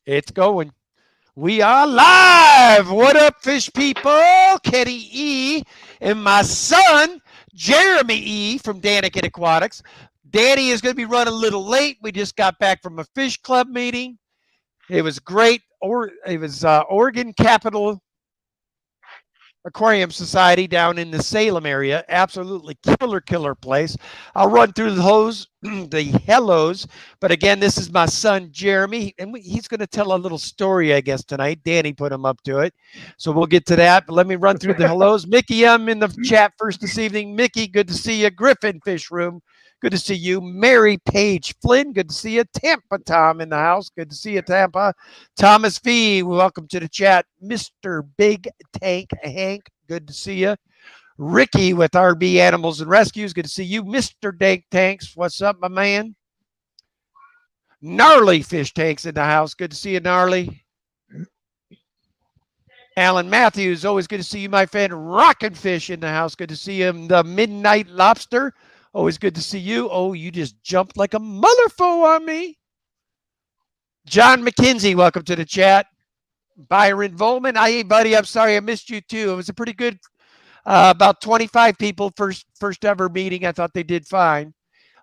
It's going. We are live. What up, fish people? Kenny E. and my son, Jeremy E. from Danikin Aquatics. Danny is going to be running a little late. We just got back from a fish club meeting. It was great. It was Oregon Capital Aquarium Society down in the Salem area. Absolutely killer place. I'll run through the hellos. But again, this is my son, Jeremy, and he's going to tell a little story, I guess, tonight. Danny put him up to it. So we'll get to that. But let me run through the hellos. Mickey M in the chat first this evening. Mickey, good to see you. Griffin Fish Room, good to see you. Mary Page Flynn, good to see you. Tampa Tom in the house, good to see you, Tampa. Thomas V, welcome to the chat. Mr. Big Tank Hank, good to see you. Ricky with RB Animals and Rescues, good to see you. Mr. Dank Tanks, what's up, my man? Gnarly Fish Tanks in the house, good to see you, Gnarly. Alan Matthews, always good to see you, my friend. Rockin' Fish in the house, good to see him. The Midnight Lobster, always good to see you. Oh, you just jumped like a motherfo on me. John McKenzie, welcome to the chat. Byron Volman, hey buddy, I'm sorry I missed you too. It was a pretty good, about 25 people, first ever meeting. I thought they did fine.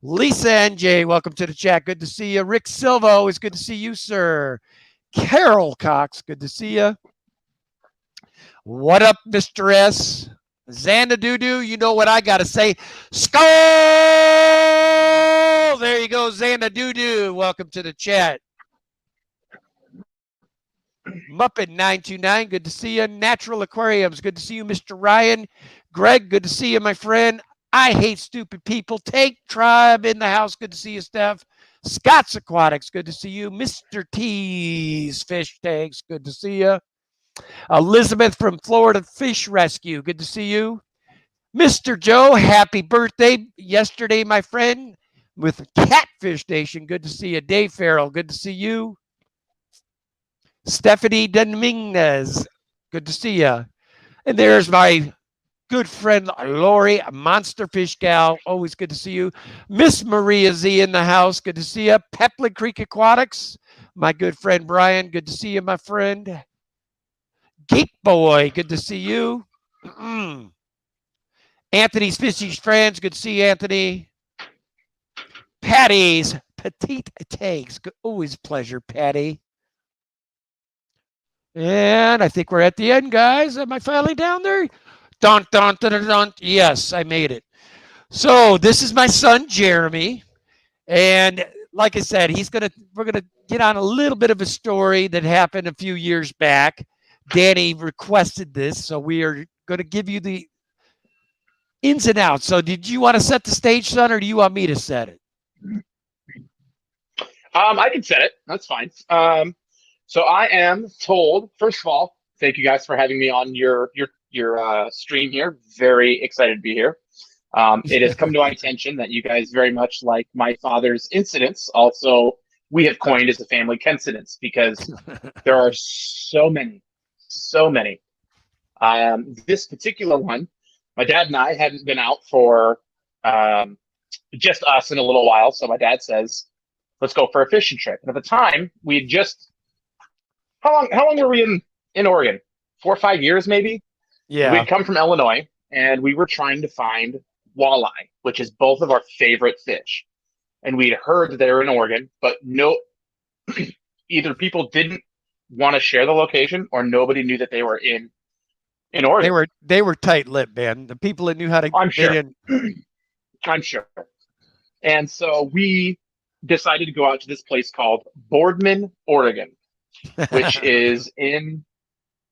Lisa NJ, welcome to the chat. Good to see you. Rick Silva, always good to see you, sir. Carol Cox, good to see you. What up, Mr. S? Xanadu, you know what I got to say. Skull! There you go, Xanadu. Welcome to the chat. Muppet 929, good to see you. Natural Aquariums, good to see you. Mr. Ryan, Greg, good to see you, my friend. I hate stupid people. Tank Tribe in the house, good to see you, Steph. Scott's Aquatics, good to see you. Mr. T's Fish Tanks, good to see you. Elizabeth from Florida Fish Rescue, good to see you. Mr. Joe, happy birthday yesterday, my friend, with Catfish Nation, good to see you. Dave Farrell, good to see you. Stephanie Dominguez, good to see you. And there's my good friend Lori, a monster fish gal, always good to see you. Miss Maria Z in the house, good to see you. Peplin Creek Aquatics, my good friend Brian, good to see you, my friend. Geek Boy, good to see you. Anthony's Fishy Friends, good to see you, Anthony. Patty's Petite Tanks, always pleasure, Patty. And I think we're at the end, guys. Am I finally down there? Dun, dun, dun, dun, dun. Yes, I made it. So this is my son, Jeremy. And like I said, we're gonna get on a little bit of a story that happened a few years back. Danny requested this, so we are going to give you the ins and outs. So did you want to set the stage, son, or do you want me to set it? I can set it. That's fine. So I am told, first of all, thank you guys for having me on your stream here. Very excited to be here. It has come to my attention that you guys very much like my father's incidents. Also, we have coined as a family Kencidents because there are so many. This particular one, my dad and I hadn't been out for just us in a little while. So my dad says, let's go for a fishing trip. And at the time, we had just, how long were we in Oregon? 4 or 5 years, maybe? Yeah. We'd come from Illinois, and we were trying to find walleye, which is both of our favorite fish. And we'd heard that they were in Oregon, but either people didn't want to share the location or nobody knew that they were in Oregon. They were tight-lipped, man. The people that knew how to get in. I'm sure. And so we decided to go out to this place called Boardman, Oregon, which is in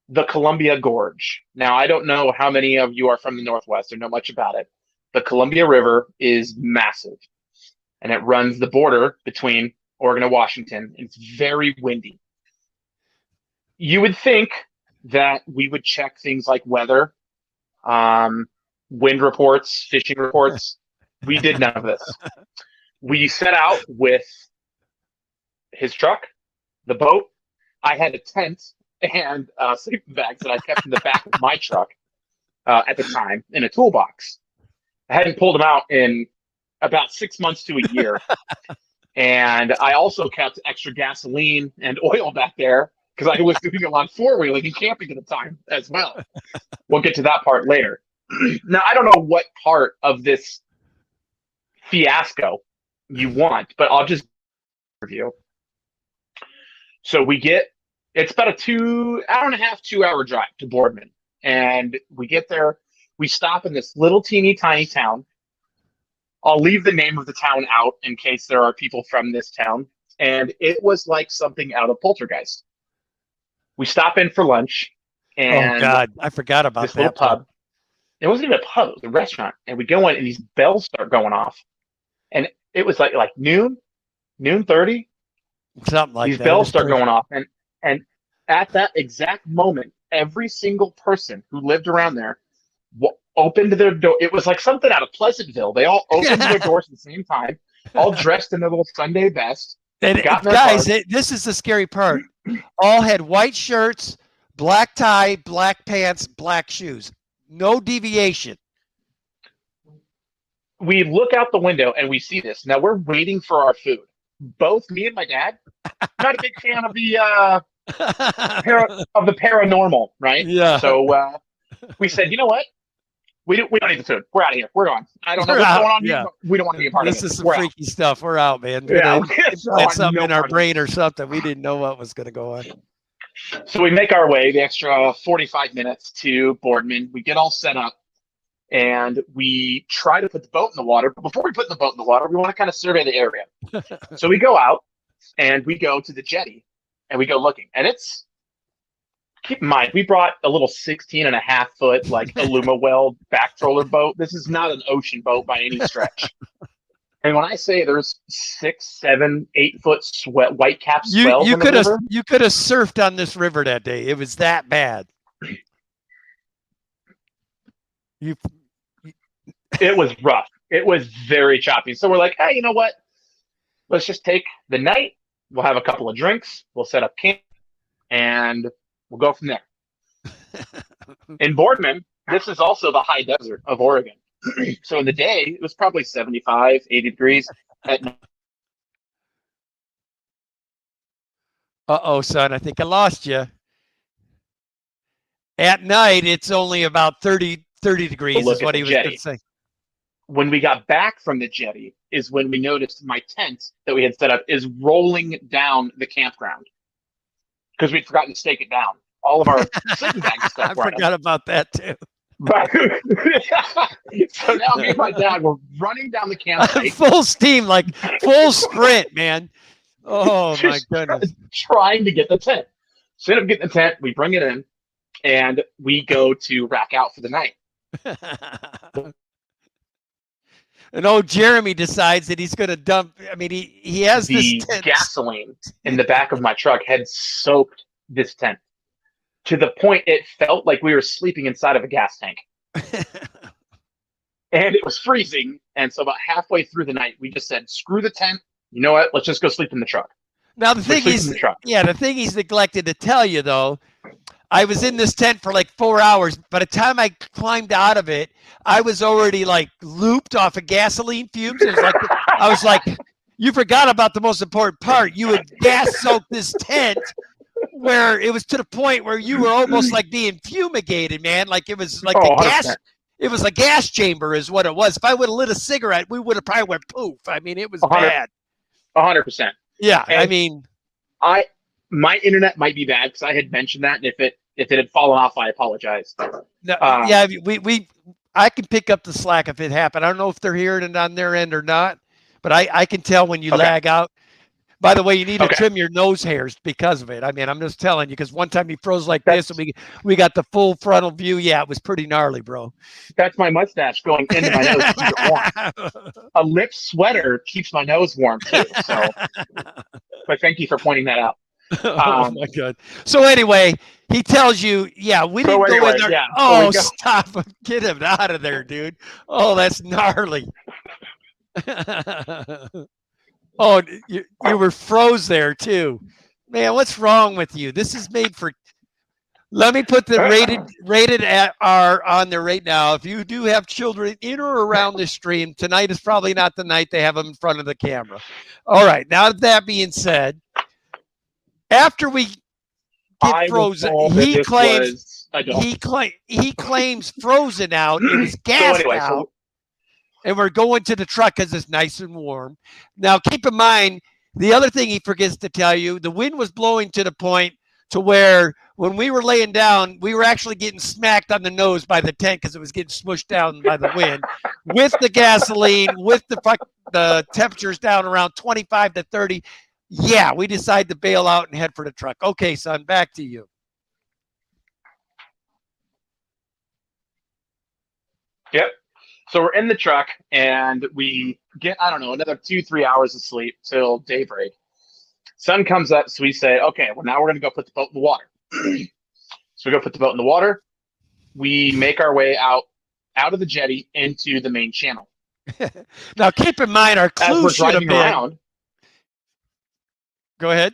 the Columbia Gorge. Now, I don't know how many of you are from the Northwest or know much about it. The Columbia River is massive, and it runs the border between Oregon and Washington. And it's very windy. You would think that we would check things like weather, wind reports, fishing reports. We did none of this. We set out with his truck, the boat. I had a tent and sleeping bags that I kept in the back of my truck at the time in a toolbox. I hadn't pulled them out in about 6 months to a year. And I also kept extra gasoline and oil back there because I was doing a lot of four-wheeling and camping at the time as well. We'll get to that part later. Now, I don't know what part of this fiasco you want, but I'll just review. So it's about a hour and a half, 2 hour drive to Boardman. And we get there, we stop in this little teeny tiny town. I'll leave the name of the town out in case there are people from this town. And it was like something out of Poltergeist. We stop in for lunch, and oh God, I forgot about this that little pub. It wasn't even a pub; it was a restaurant. And we go in, and these bells start going off, and it was like noon 30. Something like These that. bells start going off, and at that exact moment, every single person who lived around there opened their door. It was like something out of Pleasantville. They all opened their doors at the same time, all dressed in their little Sunday best. And guys, this is the scary part. All had white shirts, black tie, black pants, black shoes. No deviation. We look out the window and we see this. Now we're waiting for our food. Both me and my dad, not a big fan of the paranormal, right? Yeah. So we said, you know what? We don't need the food. We're out of here. We're gone. I don't know what's going on here, but we don't want to be a part of this. This This is some freaky stuff. We're out, man. Yeah, plant something in our brain or something. We didn't know what was going to go on. So we make our way the extra 45 minutes to Boardman. We get all set up, and we try to put the boat in the water. But before we put the boat in the water, we want to kind of survey the area. So we go out, and we go to the jetty, and we go looking. And keep in mind, we brought a little 16.5-foot like Alumaweld back troller boat. This is not an ocean boat by any stretch. And when I say there's 6, 7, 8-foot white cap swells in the river, you could have surfed on this river that day. It was that bad. It was rough. It was very choppy. So we're like, hey, you know what? Let's just take the night. We'll have a couple of drinks. We'll set up camp, and we'll go from there. In Boardman, this is also the high desert of Oregon. So in the day, it was probably 75, 80 degrees. At night. Uh-oh, son, I think I lost you. At night, it's only about 30 degrees is what he was going to say. When we got back from the jetty is when we noticed my tent that we had set up is rolling down the campground because we'd forgotten to stake it down. All of our sleeping bags and stuff. I forgot about that too. But, so now me and my dad were running down the campsite. Full steam, like full sprint, man. Oh my goodness. Trying to get the tent. So end up getting the tent, we bring it in, and we go to rack out for the night. And old Jeremy decides that he's going to dump. I mean, he has the this tent. Gasoline in the back of my truck had soaked this tent to the point it felt like we were sleeping inside of a gas tank. And it was freezing. And so about halfway through the night, we just said, screw the tent. You know what? Let's just go sleep in the truck. Now, the thing he's neglected to tell you, though, I was in this tent for like 4 hours. By the time I climbed out of it, I was already like looped off of gasoline fumes. It was like, I was like, you forgot about the most important part. You had gas soaked this tent where it was to the point where you were almost like being fumigated, man. Like it was like a gas. It was a gas chamber is what it was. If I would have lit a cigarette, we would have probably went poof. I mean, it was 100, bad. 100%. Yeah. And I mean, my internet might be bad because I had mentioned that. And if it had fallen off, I apologize. No, yeah, I can pick up the slack if it happened. I don't know if they're hearing it on their end or not, but I can tell when you lag out. By the way, you need to trim your nose hairs because of it. I mean, I'm just telling you, because one time he froze like this and we got the full frontal view. Yeah, it was pretty gnarly, bro. That's my mustache going into my nose to keep it warm. A lip sweater keeps my nose warm too. So, but thank you for pointing that out. Oh my God. So anyway, he tells you, yeah, we didn't go in there. Yeah, oh, stop. Get him out of there, dude. Oh, that's gnarly. Oh, you were froze there too. Man, what's wrong with you? This is made for Let me put the rated at R on there right now. If you do have children in or around this stream, tonight is probably not the night they have them in front of the camera. All right. Now that being said, after we get I was frozen, told that this was adult. he claims frozen out. It was gassed out, and we're going to the truck because it's nice and warm. Now, keep in mind the other thing he forgets to tell you: the wind was blowing to the point to where when we were laying down, we were actually getting smacked on the nose by the tent because it was getting smushed down by the wind. With the gasoline, with the temperatures down around 25 to 30, yeah, we decided to bail out and head for the truck. Okay, son, back to you. Yep. So we're in the truck and we get, I don't know, another 2-3 hours of sleep till daybreak. Sun comes up, so we say, okay, well, now we're going to go put the boat in the water. So we go put the boat in the water. We make our way out of the jetty into the main channel. Now, keep in mind, our clue should have been. Around, go ahead.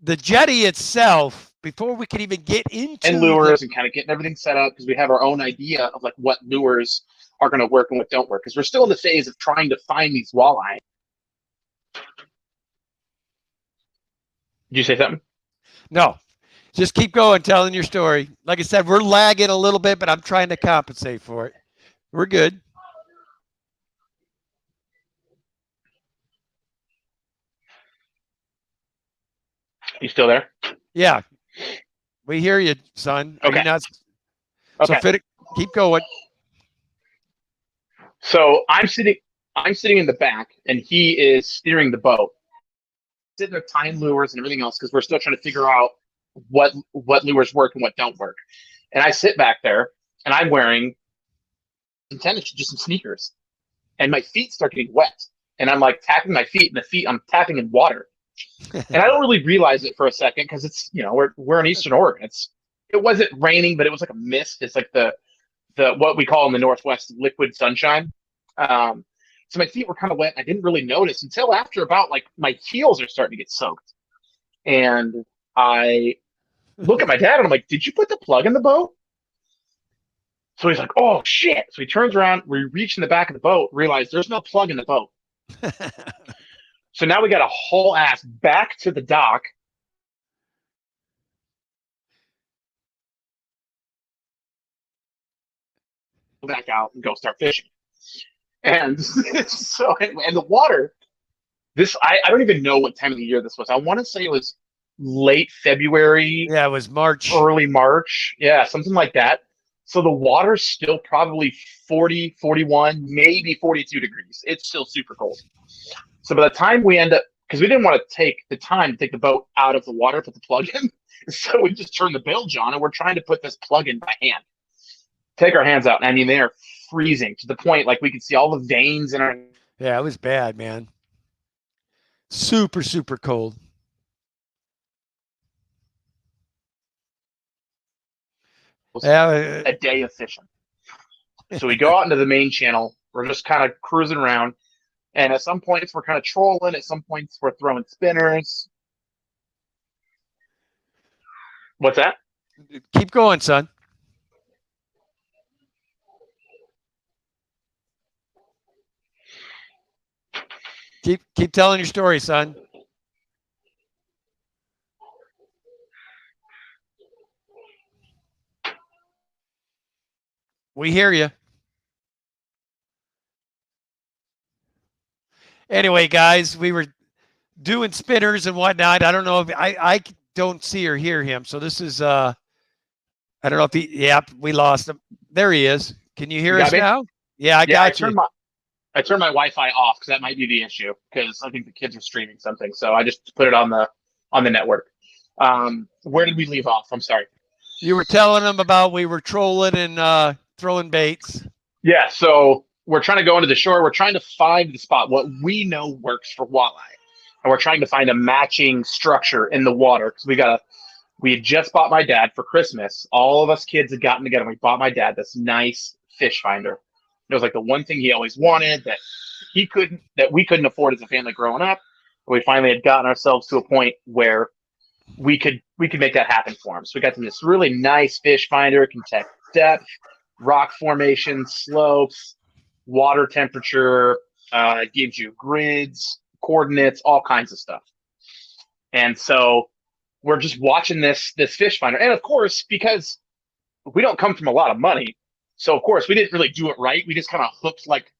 The jetty itself, before we could even get into and lures and kind of getting everything set up, because we have our own idea of like what lures are going to work and what don't work, because we're still in the phase of trying to find these walleye. Did you say something? No, just keep going, telling your story. Like I said, we're lagging a little bit, but I'm trying to compensate for it. We're good. You still there? Yeah. We hear you, son. Are okay. You not... Okay. So keep going. So I'm sitting in the back, and he is steering the boat. Sitting there tying lures and everything else because we're still trying to figure out what lures work and what don't work. And I sit back there, and I'm wearing some tennis, just some sneakers, and my feet start getting wet. And I'm like tapping my feet, and I'm tapping in water. And I don't really realize it for a second because it's, we're in Eastern Oregon. It wasn't raining, but it was like a mist. It's like the what we call in the Northwest liquid sunshine. So my feet were kind of wet. I didn't really notice until after about like my heels are starting to get soaked. And I look at my dad and I'm like, "Did you put the plug in the boat?" So he's like, "Oh shit." So he turns around, we reach in the back of the boat, realize there's no plug in the boat. So now we got to haul ass back to the dock. Back out and go start fishing. And so, and the water, I don't even know what time of the year this was. I want to say it was late February. Yeah, it was March. Early March. Yeah, something like that. So the water's still probably 40, 41, maybe 42 degrees. It's still super cold. So by the time we end up, because we didn't want to take the time to take the boat out of the water, put the plug in. So we just turned the bilge on and we're trying to put this plug in by hand. Take our hands out. And I mean, they are freezing to the point like we could see all the veins in our. Yeah, it was bad, man. Super, super cold. A day of fishing. So we go out into the main channel. We're just kind of cruising around. And at some points, we're kind of trolling. At some points, we're throwing spinners. What's that? Keep going, son. Keep telling your story, son. We hear you. Anyway, guys, we were doing spinners and whatnot. I don't know if I don't see or hear him. So this is I don't know if we lost him. There he is. Can you hear us now? Yeah, I got you. I turned my Wi-Fi off because that might be the issue because I think the kids are streaming something. So I just put it on the network. Where did we leave off? I'm sorry. You were telling them about we were trolling and throwing baits. Yeah, so we're trying to go into the shore. We're trying to find the spot, what we know works for walleye. And we're trying to find a matching structure in the water because we had just bought my dad for Christmas. All of us kids had gotten together. We bought my dad this nice fish finder. It was like the one thing he always wanted that we couldn't afford as a family growing up. We finally had gotten ourselves to a point where we could make that happen for him. So we got them this really nice fish finder, can detect depth, rock formation, slopes, water temperature, it gives you grids, coordinates, all kinds of stuff. And so we're just watching this fish finder. And of course, because we don't come from a lot of money, so of course we didn't really do it right. We just kind of hooked like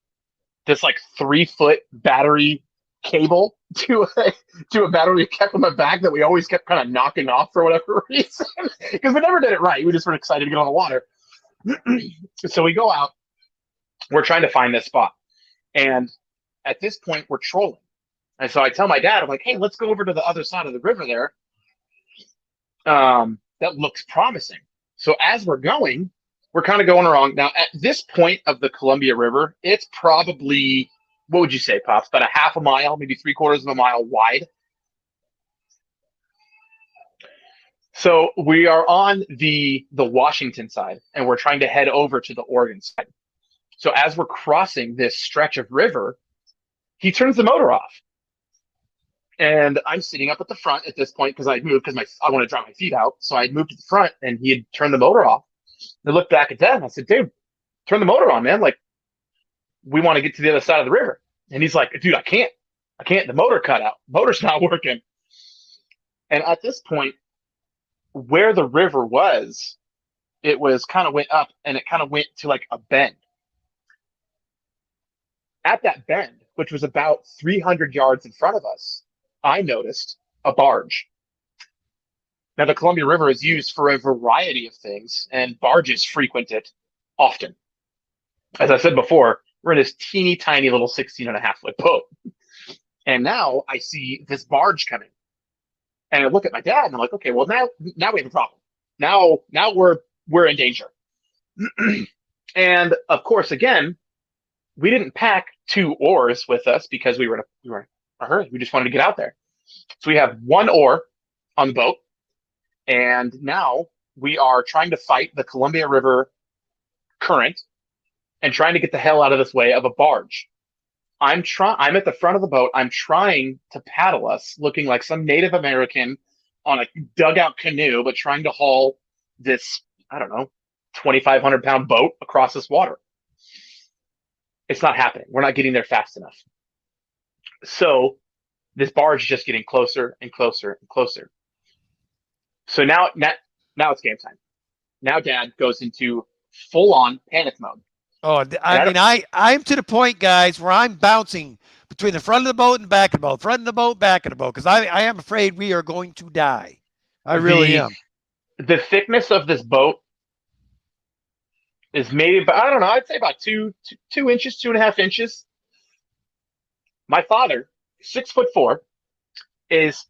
this 3-foot battery cable to a battery we kept on my back that we always kept kind of knocking off for whatever reason. Because we never did it right. We just were excited to get on the water. So we go out, we're trying to find this spot. And at this point, we're trolling. And so I tell my dad, I'm like, hey, let's go over to the other side of the river there. That looks promising. So as we're going, we're kind of going around. Now, at this point of the Columbia River, it's probably, what would you say, Pops? About a half a mile, maybe 3/4 of a mile wide. So we are on the Washington side, and we're trying to head over to the Oregon side. So as we're crossing this stretch of river, he turns the motor off. And I'm sitting up at the front at this point because I moved because I want to dry my feet out. So I moved to the front, and he had turned the motor off. I looked back at Dad, and I said, dude, turn the motor on, man. Like, we want to get to the other side of the river. And he's like, dude, I can't. The motor cut out. Motor's not working. And at this point, where the river was, it was kind of went up, and it kind of went to like a bend. At that bend, which was about 300 yards in front of us, I noticed a barge. Now, the Columbia River is used for a variety of things, and barges frequent it often. As I said before, we're in this teeny tiny little 16.5-foot boat. And now I see this barge coming. And I look at my dad, and I'm like, okay, well, now we have a problem. Now we're in danger. And of course, again, we didn't pack 2 oars with us because we were in a hurry. We just wanted to get out there. So we have 1 oar on the boat. And now we are trying to fight the Columbia River current and trying to get the hell out of this way of a barge. I'm at the front of the boat. I'm trying to paddle us, looking like some Native American on a dugout canoe, but trying to haul this, I don't know, 2,500-pound boat across this water. It's not happening. We're not getting there fast enough. So this barge is just getting closer and closer and closer. So now it's game time. Now Dad goes into full-on panic mode. Oh, I'm to the point, guys, where I'm bouncing between the front of the boat and back of the boat, front of the boat, back of the boat, because I am afraid we are going to die. I really am. The thickness of this boat is maybe about, I don't know, I'd say about 2 inches, 2.5 inches. My father, 6'4", is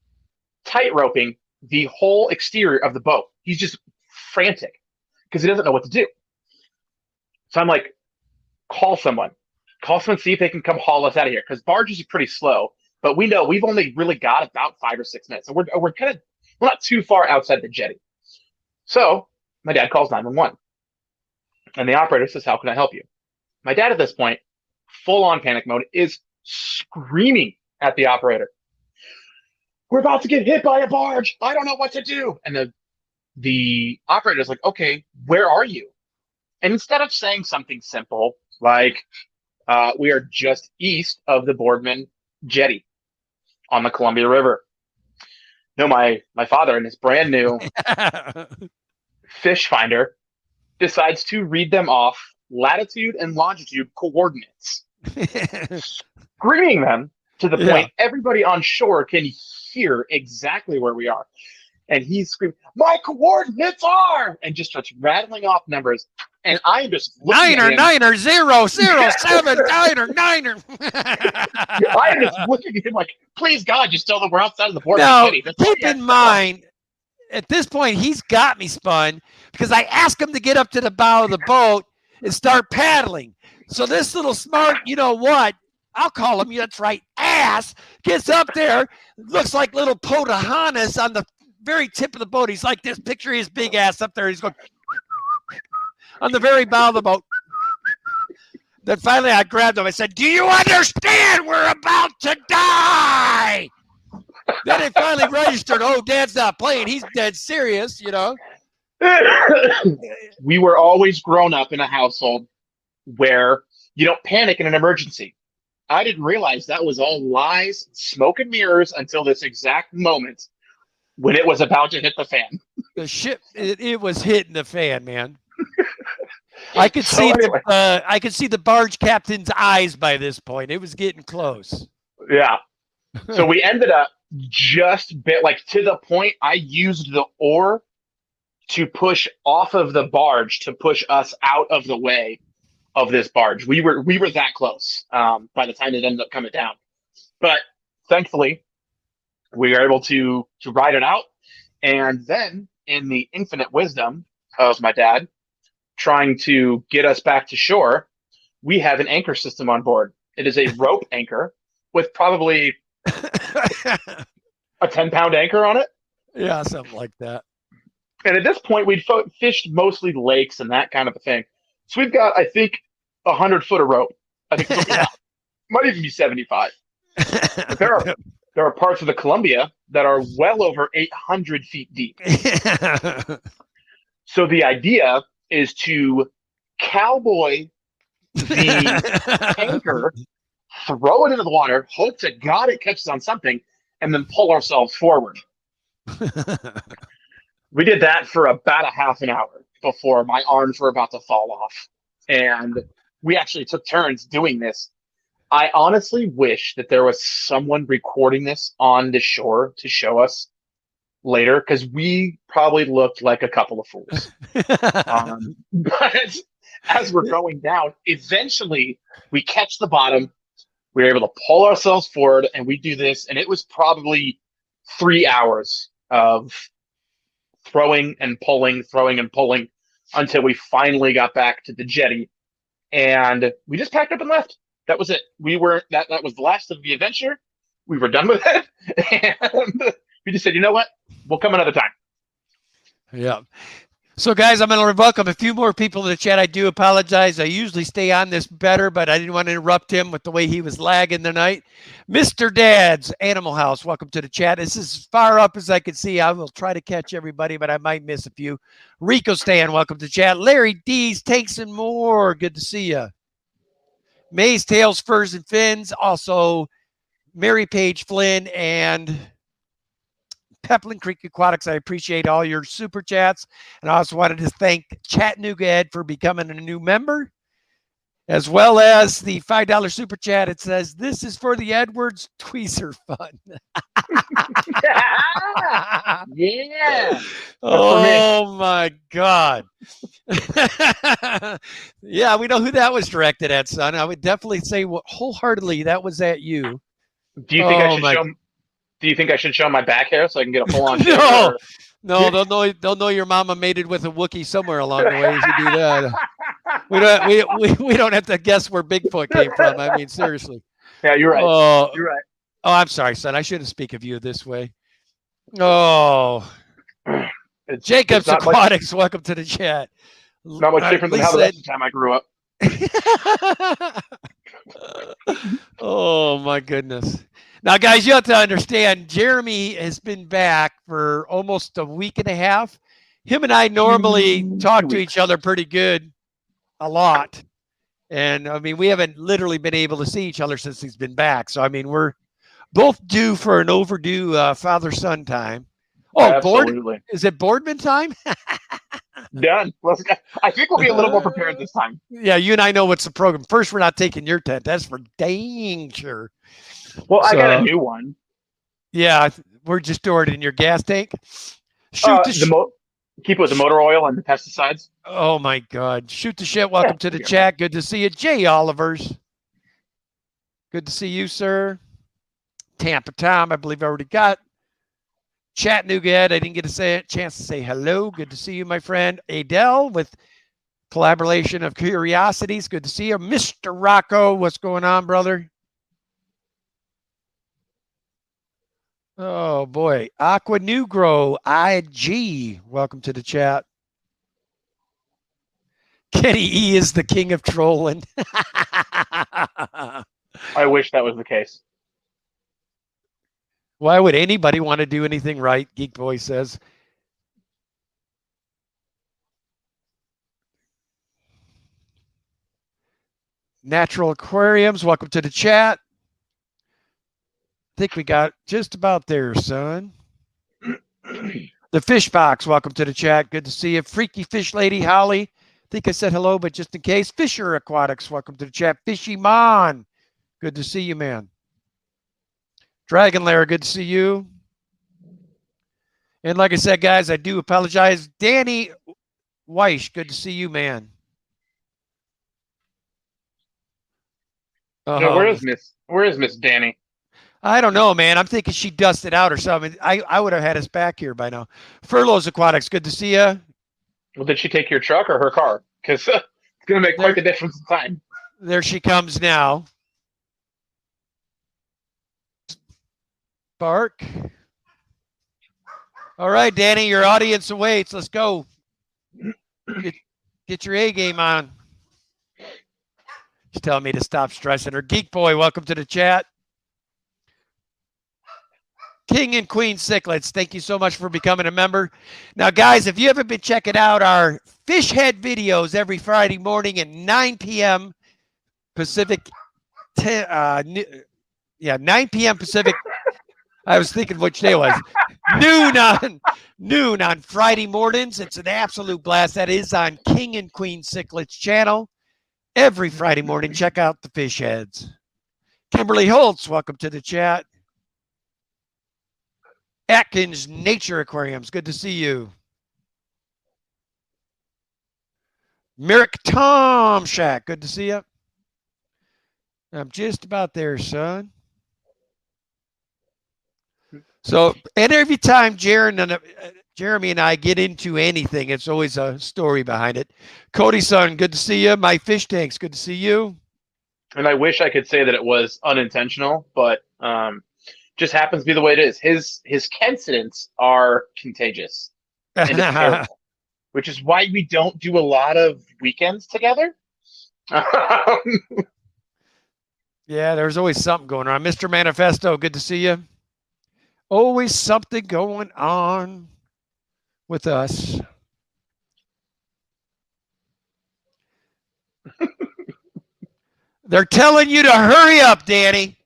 tightroping the whole exterior of the boat. He's just frantic because he doesn't know what to do. So I'm like, call someone, see if they can come haul us out of here. Because barges are pretty slow, but we know we've only really got about 5 or 6 minutes. So we're not too far outside the jetty. So my dad calls 911. And the operator says, how can I help you? My dad at this point, full on panic mode, is screaming at the operator. We're about to get hit by a barge. I don't know what to do. And the operator's like, okay, where are you? And instead of saying something simple like, we are just east of the Boardman jetty on the Columbia River. No, my father in his brand new fish finder decides to read them off latitude and longitude coordinates, screaming them to the point everybody on shore can hear exactly where we are. And he's screaming, my coordinates are, and just starts rattling off numbers. And I am just looking at him. 9er 9er 9er. I am just looking at him like, please God, just tell them we're outside of the board. Now, keep in mind, at this point, he's got me spun because I asked him to get up to the bow of the boat and start paddling. So this little smart, you know what? I'll call him, that's right, ass, gets up there, looks like little Pocahontas on the very tip of the boat. He's like this. Picture his big ass up there. He's going on the very bow of the boat. Then finally I grabbed him. I said, do you understand we're about to die? Then it finally registered. Oh, Dad's not playing. He's dead serious, you know. We were always grown up in a household where you don't panic in an emergency. I didn't realize that was all lies, smoke and mirrors until this exact moment when it was about to hit the fan. The ship, it was hitting the fan, man. I could So see anyway. I could see the barge captain's eyes by this point. It was getting close. Yeah. So we ended up just bit like to the point I used the oar to push off of the barge to push us out of the way of this barge. We were that close by the time it ended up coming down. But thankfully, we were able to ride it out. And then, in the infinite wisdom of my dad, trying to get us back to shore, we have an anchor system on board. It is a rope anchor with probably a 10-pound anchor on it. Yeah, something like that. And at this point, we'd fished mostly lakes and that kind of a thing. So we've got, I think, 100 foot of rope. I think so, yeah. Might even be 75. But there are parts of the Columbia that are well over 800 feet deep. So the idea is to cowboy the anchor, throw it into the water, hope to God it catches on something, and then pull ourselves forward. We did that for about a half an hour before my arms were about to fall off. And we actually took turns doing this. I honestly wish that there was someone recording this on the shore to show us later, because we probably looked like a couple of fools. But as we're going down, eventually we catch the bottom. We were able to pull ourselves forward, and we do this. And it was probably 3 hours of throwing and pulling until we finally got back to the jetty. And we just packed up and left. That was it. That was the last of the adventure. We were done with it. And we just said, you know what? We'll come another time. Yeah. So, guys, I'm going to welcome a few more people in the chat. I do apologize. I usually stay on this better, but I didn't want to interrupt him with the way he was lagging tonight. Mr. Dad's Animal House, welcome to the chat. This is as far up as I can see. I will try to catch everybody, but I might miss a few. Rico Stan, welcome to the chat. Larry D's, Tanks and More, good to see you. May's Tails, Furs and Fins, also Mary Page Flynn and Peplin Creek Aquatics. I appreciate all your super chats. And I also wanted to thank Chattanooga Ed for becoming a new member, as well as the $5 super chat. It says, this is for the Edwards Tweezer Fund. Yeah. Oh, my God. Yeah, we know who that was directed at, son. I would definitely say wholeheartedly that was at you. Do you think I should show my back hair so I can get a full-on shave? No, they'll know your mama mated with a Wookiee somewhere along the way as you do that. We don't have to guess where Bigfoot came from. I mean, seriously. Yeah, you're right. You're right. Oh, I'm sorry, son. I shouldn't speak of you this way. Oh, Jacob's Aquatics, welcome to the chat. Not much different than how the rest of the time I grew up. Oh, my goodness. Now, guys, you have to understand, Jeremy has been back for almost a week and a half. Him and I normally talk to each other pretty good, a lot. And, I mean, we haven't literally been able to see each other since he's been back. So, I mean, we're both due for an overdue father-son time. Oh, absolutely. Is it Boardman time? Done. I think we'll be a little more prepared this time. Yeah, you and I know what's the program. First, we're not taking your tent. That's for dang sure. Well, I got a new one. Yeah, we're just storing it in your gas tank. Keep it with the motor oil and the pesticides. Oh, my God. Shoot the shit. Welcome to the chat. Good to see you. Jay Olivers. Good to see you, sir. Tampa Tom, I believe I already got. Chattanooga Ed, I didn't get a chance to say hello. Good to see you, my friend. Adele with Collaboration of Curiosities. Good to see you. Mr. Rocco, what's going on, brother? Oh, boy. Aqua Negro, IG, welcome to the chat. Kenny E is the king of trolling. I wish that was the case. Why would anybody want to do anything right? Geek Boy says. Natural Aquariums, welcome to the chat. I think we got just about there, son. The Fish Box, welcome to the chat. Good to see you. Freaky Fish Lady Holly. I think I said hello, but just in case. Fisher Aquatics, welcome to the chat. Fishy Mon, good to see you, man. Dragon Lair, good to see you. And like I said, guys, I do apologize. Danny Weish, good to see you, man. Now, where is Miss Danny? I don't know, man. I'm thinking she dusted out or something. I would have had us back here by now. Furloughs Aquatics, good to see you. Well, did she take your truck or her car? Because it's going to make quite the difference in time. There she comes now. Bark. All right, Danny, your audience awaits. Let's go. Get your A game on. She's telling me to stop stressing her. Geek Boy, welcome to the chat. King and Queen Cichlids, thank you so much for becoming a member. Now, guys, if you haven't been checking out our fish head videos every Friday morning at 9 p.m. Pacific, 9 p.m. Pacific. I was thinking which day it was. Noon on Friday mornings. It's an absolute blast. That is on King and Queen Cichlids channel. Every Friday morning, check out the fish heads. Kimberly Holtz, welcome to the chat. Atkins Nature Aquariums, good to see you. Merrick Tom Shack, good to see you. I'm just about there, son. So, and every time Jeremy and I get into anything, it's always a story behind it. Cody, son, good to see you. My fish tanks, good to see you. And I wish I could say that it was unintentional, but just happens to be the way it is. His coincidents are contagious, and it's terrible, which is why we don't do a lot of weekends together. Yeah, there's always something going on. Mr. Manifesto, good to see you. Always something going on with us. They're telling you to hurry up, Danny.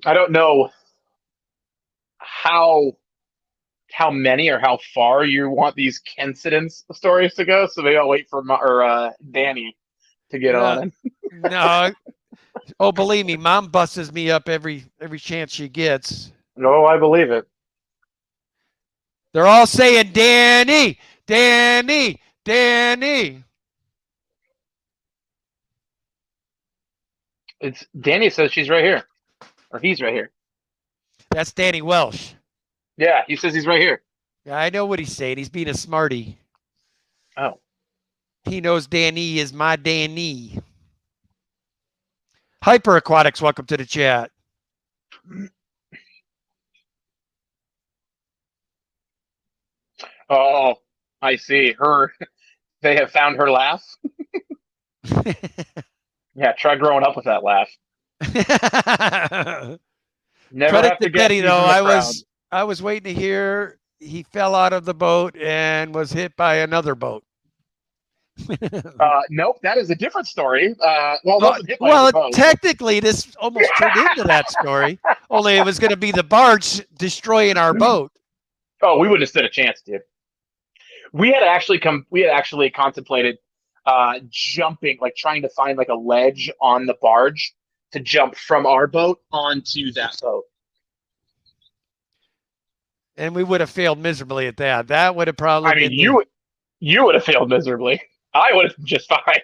I don't know how many or how far you want these coincidence stories to go, so maybe I'll wait for Danny to get on. No. Oh, believe me, Mom busses me up every chance she gets. No, I believe it. They're all saying, Danny, Danny, Danny. It's Danny says she's right here. Or he's right here. That's Danny Welsh. Yeah, he says he's right here. Yeah, I know what he's saying. He's being a smarty. Oh. He knows Danny is my Danny. Hyper Aquatics, welcome to the chat. Oh, I see. They have found her laugh. Yeah, try growing up with that laugh. Never Credit have to to get Betty, though. crowd. I was waiting to hear he fell out of the boat and was hit by another boat. Nope, that is a different story. Wasn't hit by the boat. Technically, this almost turned into that story. Only it was going to be the barge destroying our boat. Oh, we wouldn't have stood a chance, dude. We had actually contemplated jumping, like trying to find like a ledge on the barge to jump from our boat onto that boat. And we would have failed miserably at that. That would have probably been you would have failed miserably. I would have been just fine.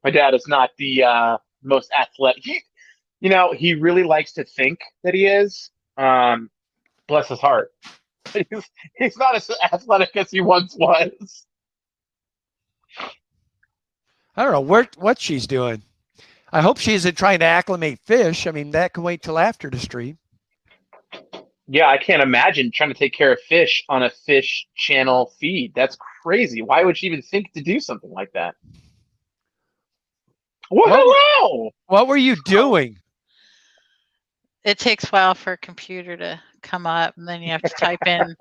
My dad is not the most athletic. He really likes to think that he is. Bless his heart. He's not as athletic as he once was. I don't know what she's doing. I hope she isn't trying to acclimate fish. I mean, that can wait till after the stream. Yeah, I can't imagine trying to take care of fish on a fish channel feed. That's crazy. Why would she even think to do something like that? Well, What, hello. what were you doing? It takes a while for a computer to come up, and then you have to type in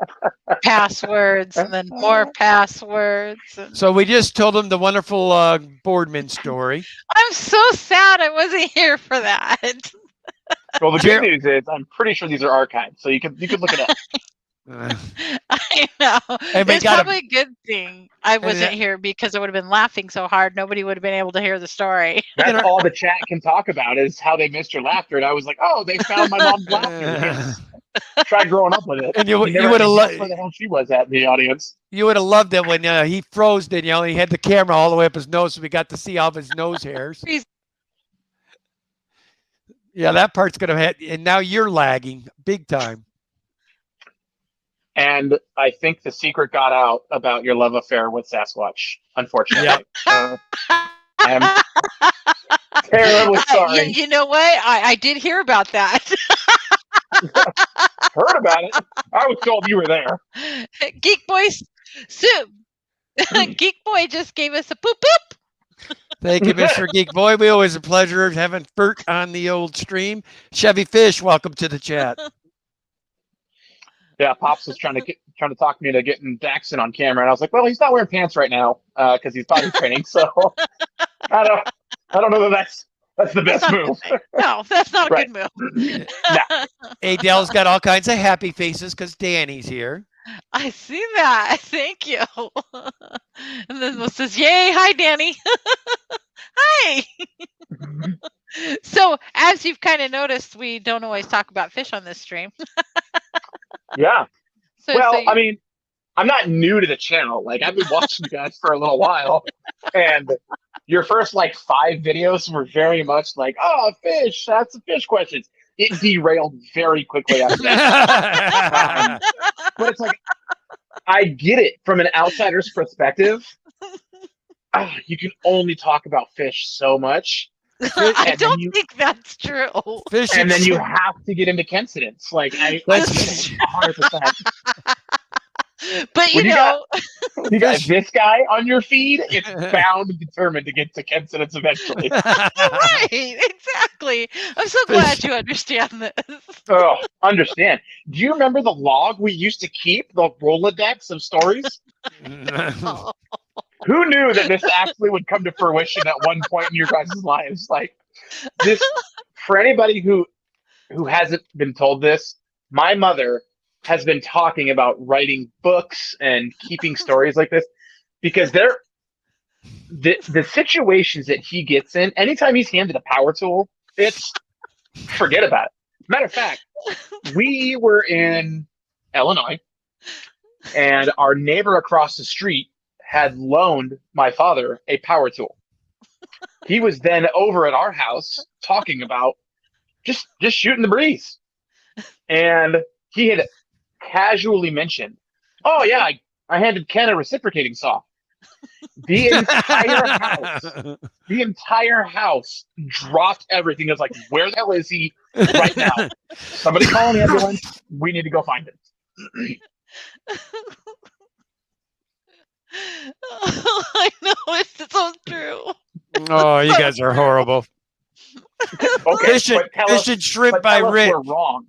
passwords and then more passwords. And So we just told him the wonderful Boardman story. I'm so sad I wasn't here for that. Well, the Jer- good news is I'm pretty sure these are archived, so you could look it up. I know. And we It's got probably a good thing I wasn't here because I would have been laughing so hard nobody would have been able to hear the story. That's all the chat can talk about is how they missed your laughter. And I was like, oh, they found my mom's laughter. Try growing up with it. And you never would have guessed where the hell she was at in the audience. you would have loved it when he froze. Then he had the camera all the way up his nose, so we got to see all of his nose hairs. Yeah, that part's gonna have. And now you're lagging big time. And I think the secret got out about your love affair with Sasquatch, unfortunately. I'm terribly sorry. You know what? I did hear about that. Heard about it. I was told you were there. Geek Boy soup. Geek Boy just gave us a poop poop. Thank you, Mr. Geek Boy. We always a pleasure having Bert on the old stream. Chevy Fish, welcome to the chat. Yeah, Pops was trying to talk me into getting Daxon on camera, and I was like, "Well, he's not wearing pants right now because he's body training." So I don't know that that's the best move. No, that's not a Right. good move. Adele's got all kinds of happy faces because Danny's here. I see that. Thank you. And then one says, "Yay! Hi, Danny." Hi. So, as you've kind of noticed, we don't always talk about fish on this stream. Yeah. So, Well, so I mean, I'm not new to the channel. Like, I've been watching you guys for a little while, and your first 5 videos were very much like, "Oh, fish. That's the fish questions." It derailed very quickly after that. But it's like, I get it from an outsider's perspective. You can only talk about fish so much. I and don't you- think that's true. Fish And then you have to get into incidents. Like, I 100%. But When you you know, You got this guy on your feed, it's bound and determined to get to incidents eventually. right? Exactly. I'm so glad you understand this. Oh, understand. Do you remember the log we used to keep, the Rolodex of stories? Oh, Who knew that this actually would come to fruition at one point in your guys' lives? Like, this, for anybody who hasn't been told this, my mother has been talking about writing books and keeping stories like this because the situations that he gets in, anytime he's handed a power tool, it's forget about it. Matter of fact, we were in Illinois and our neighbor across the street had loaned my father a power tool. He was then over at our house talking about just shooting the breeze. And he had casually mentioned, "Oh yeah, I handed Ken a reciprocating saw." The entire house dropped everything. It was like, "Where the hell is he right now? Somebody call an ambulance. We need to go find him." I know, it's so true. Oh, you guys are horrible. Okay, Fish and, but tell fish us, and shrimp but by tell us Rich. we're wrong.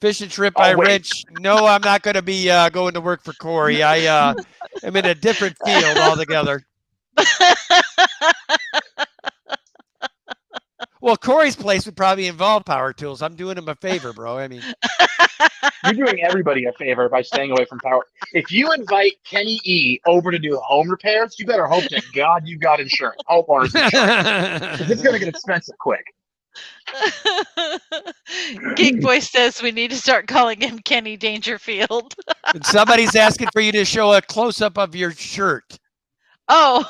Fish and shrimp Oh, by wait. Rich. No, I'm not going to be going to work for Corey. I am in a different field altogether. Well, Corey's place would probably involve power tools. I'm doing him a favor, bro. I mean, You're doing everybody a favor by staying away from power. If you invite Kenny E over to do home repairs, you better hope to God you got insurance, homeowners insurance. 'Cause it's going to get expensive quick. Geek Boy says we need to start calling him Kenny Dangerfield. and somebody's asking for you to show a close up of your shirt. Oh.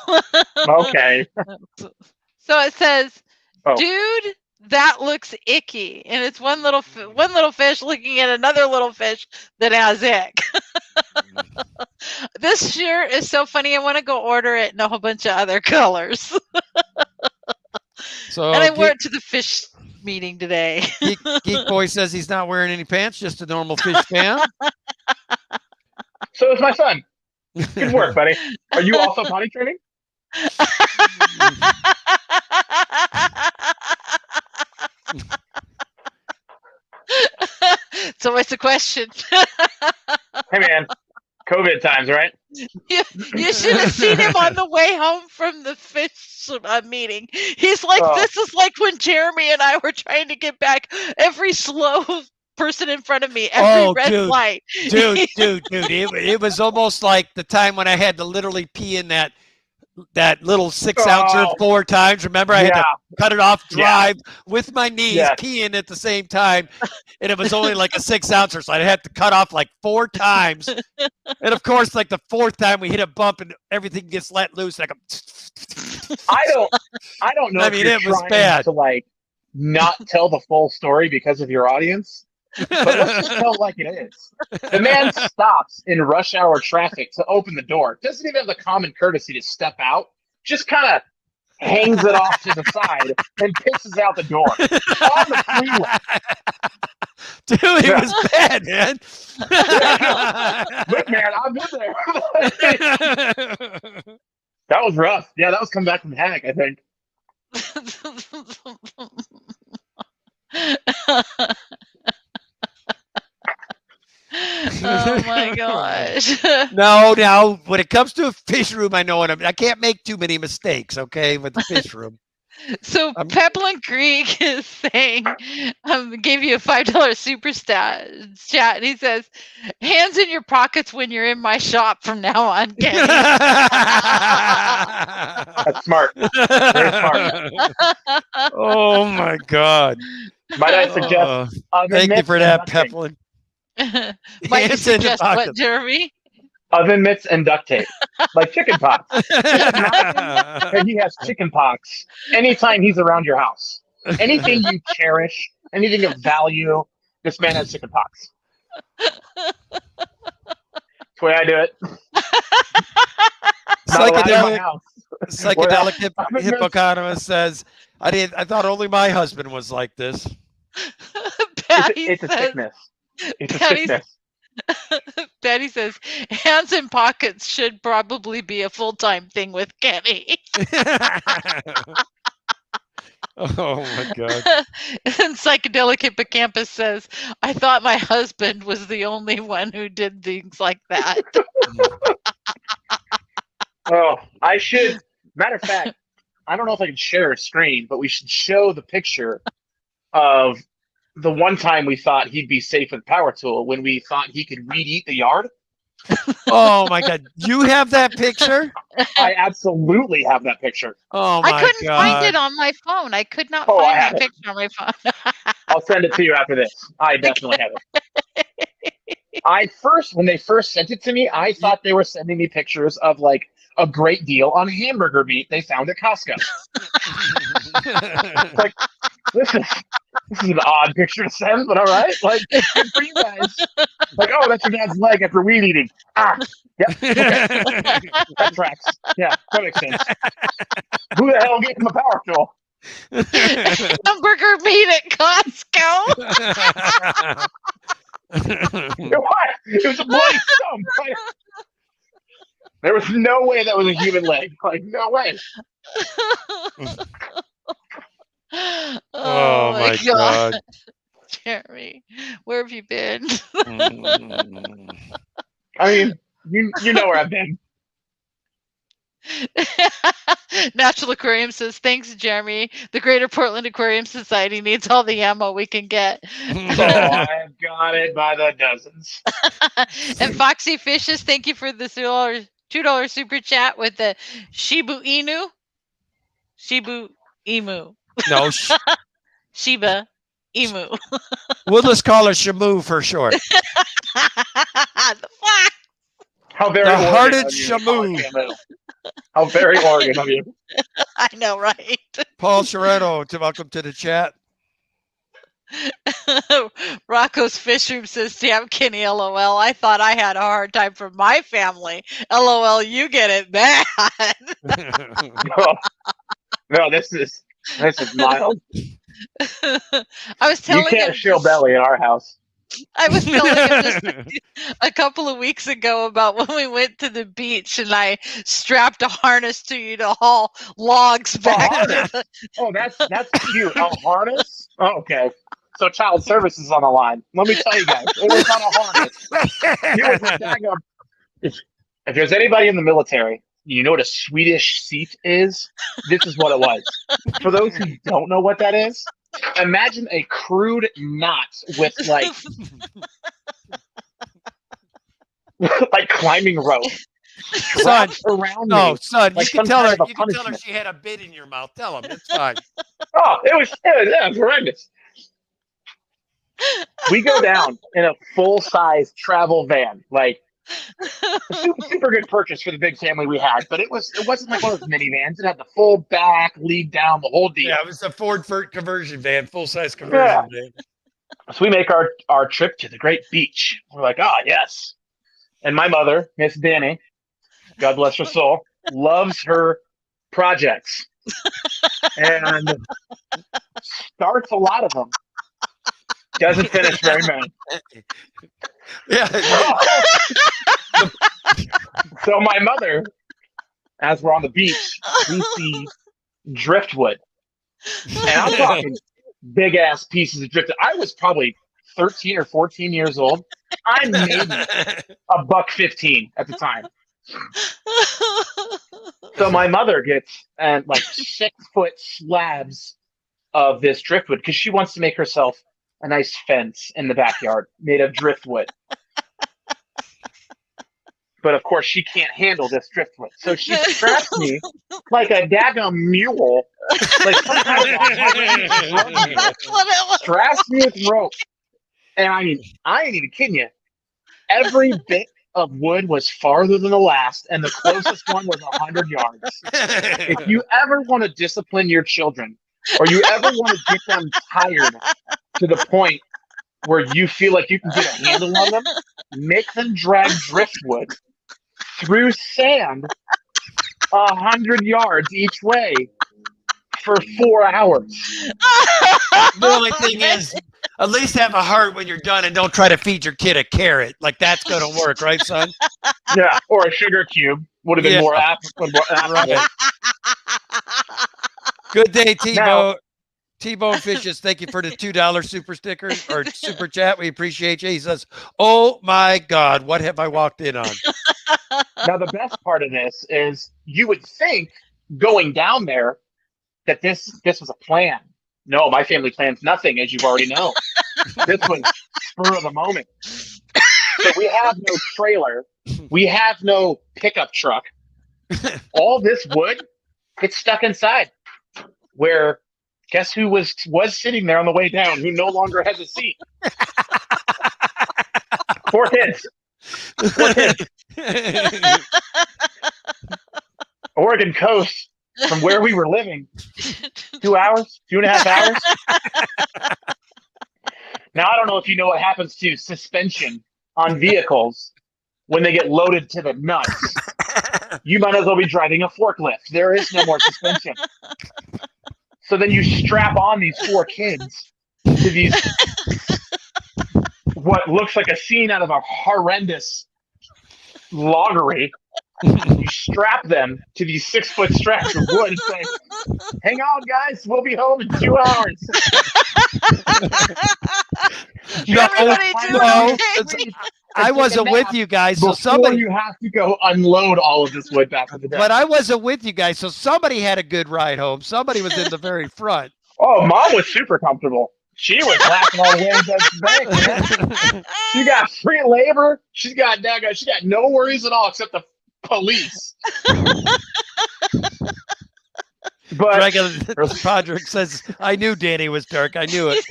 Okay. So it says, Oh. "Dude, that looks icky," and it's one little fish looking at another little fish that has ick. This shirt is so funny. I want to go order it in a whole bunch of other colors. So And I wore it to the fish meeting today. Geek Boy says he's not wearing any pants, just a normal fish pant. So is my son. Good work, buddy. Are you also potty training? So what's the question? Hey, man. COVID times, right? You should have seen him on the way home from the fish meeting. He's like, Oh. this is like when Jeremy and I were trying to get back every slow person in front of me, every red light. Dude. It was almost like the time when I had to literally pee in that little 6-ouncer 4 times. Remember, I had to cut it off, drive with my knees, peeing at the same time, and it was only like a 6-ouncer, so I had to cut off like 4 times. And of course, like the 4th time, we hit a bump and everything gets let loose. Like I don't know. I if mean, you're it was trying bad to like not tell the full story because of your audience, but let's just tell it like it is. The man stops in rush hour traffic to open the door. Doesn't even have the common courtesy to step out. Just kind of hangs it off to the side and pisses out the door on the freeway. Dude, it was bad, man. Look, man, I've been there. That was rough. Yeah, that was coming back from Hack, I think. Oh my gosh. No, when it comes to a fish room, I know what I can't make too many mistakes, okay, with the fish room. So Peplin Creek is saying, gave you a $5 super chat, and he says, hands in your pockets when you're in my shop from now on, Kenny. That's smart. Very smart. Oh my God. Might I suggest thank you for that, Peplin. Might you suggest what, Jeremy? Oven mitts and duct tape, like chicken pox. And he has chicken pox anytime he's around your house. Anything you cherish, anything of value, this man has chicken pox. That's the way I do it. Psychedelic hippopotamus says, I thought only my husband was like this. It's a sickness. It's a sickness. Betty says, hands in pockets should probably be a full-time thing with Kenny. Oh my God. And Psychedelic Hippocampus says, I thought my husband was the only one who did things like that. Oh, I should. Matter of fact, I don't know if I can share a screen, but we should show the picture of the one time we thought he'd be safe with Power Tool when we thought he could weed eat the yard. Oh my God. You have that picture? I absolutely have that picture. Oh my God. I couldn't find it on my phone. I could not find that picture on my phone. I'll send it to you after this. I definitely have it. When they first sent it to me, I thought they were sending me pictures of like a great deal on hamburger meat they found at Costco. Like, this is an odd picture to send, but all right. Like, good for you guys. Like, oh, that's your dad's leg after weed eating. Yep. Okay. That tracks. Yeah, that makes sense. Who the hell gave him a Power Tool? Hamburger meat at Costco. It was a bloody stump. There was no way that was a human leg. Like, no way. Oh my God. Jeremy, where have you been? I mean, you know where I've been. Natural Aquarium says, thanks, Jeremy. The Greater Portland Aquarium Society needs all the ammo we can get. Oh, I've got it by the dozens. And Foxy Fishes, thank you for the $2 super chat with the Shibu Inu. Shibu Emu. No. Shiba Emu. We'll just call her Shamu for short. The fuck? How very The Oregon hearted of you. Shamu. How very Oregon of you. I know, right? Paul Sharetto, welcome to the chat. Rocco's Fish Room says, damn, Kenny, LOL. I thought I had a hard time for my family. LOL, you get it bad. No, this is mild. I was telling you can't him show belly in our house. I was telling him this a couple of weeks ago about when we went to the beach and I strapped a harness to you to haul logs back. Oh, that's cute. A harness? Oh, okay. So child services is on the line. Let me tell you guys, it was on a harness. It was a daggum. If there's anybody in the military, you know what a Swedish seat is? This is what it was. For those who don't know what that is, imagine a crude knot with like like climbing rope Son, wrapped around no, me. son, Like you can some tell her. kind of a You can tell her punishment. she had a bit in your mouth. Tell him it's fine. Oh, it was horrendous. We go down in a full-size travel van, like a super good purchase for the big family we had. But it wasn't like one of those minivans. It had the full back, lead down, the whole deal. Yeah, it was a Ford conversion van, full size Yeah. conversion van. So we make our trip to the great beach. We're like, oh yes. And my mother, Miss Danny, God bless her soul, loves her projects and starts a lot of them. Doesn't finish very many. Yeah, So my mother, as we're on the beach, we see driftwood. And I'm talking big ass pieces of driftwood. I was probably 13 or 14 years old. I made $1.15 at the time. So my mother gets like 6-foot slabs of this driftwood because she wants to make herself a nice fence in the backyard made of driftwood. But of course, she can't handle this driftwood. So she straps me like a daggum mule, like some kind of a That's what it was. straps me with rope. And I mean, I ain't even kidding you. Every bit of wood was farther than the last, and the closest one was 100 yards. If you ever want to discipline your children, or you ever want to get them tired to the point where you feel like you can get a handle on them, make them drag driftwood through sand 100 yards each way for 4 hours. the only thing is, at least have a heart when you're done, and don't try to feed your kid a carrot. Like that's gonna work, right, son? Yeah, or a sugar cube would have been Yeah. more applicable. Right. Good day, Now- T-Bone. T-Bone Fishes, thank you for the $2 super sticker or super chat. We appreciate you. He says, "Oh my God, what have I walked in on?" Now, the best part of this is you would think going down there that this was a plan. No, my family plans nothing, as you already know. This was spur of the moment. So we have no trailer. We have no pickup truck. All this wood gets stuck inside. Where guess who was sitting there on the way down who no longer has a seat? 4 kids. 4 kids. Oregon coast from where we were living. 2 hours, 2.5 hours. Now, I don't know if you know what happens to suspension on vehicles when they get loaded to the nuts. You might as well be driving a forklift. There is no more suspension. So then you strap on these 4 kids to these, what looks like a scene out of a horrendous loggery. You strap them to these 6-foot straps of wood and say, "Hang on, guys, we'll be home in 2 hours." No, Everybody do no, okay. I wasn't with you guys, so Before somebody. you have to go unload all of this wood back to the deck. But I wasn't with you guys, so somebody had a good ride home. Somebody was in the very front. Oh, Mom was super comfortable. She was laughing all the way to the bank, man. She got free labor. She got no worries at all except the police. But Dragon Podrick says, "I knew Danny was dark. I knew it."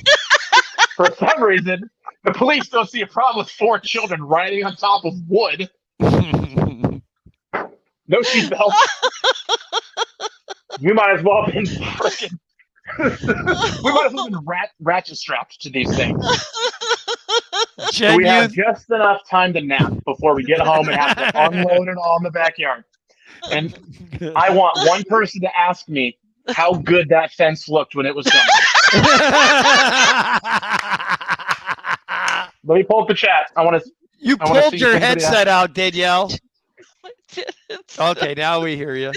for some reason, the police don't see a problem with 4 children riding on top of wood. No seatbelt. We might as well have been freaking. We might as well have been ratchet strapped to these things. So we have just enough time to nap before we get home and have to unload it all in the backyard. And I want one person to ask me how good that fence looked when it was done. Let me pull up the chat. I want to. You I wanna pulled see your if anybody headset out, Danielle. It's- Okay, now we hear you.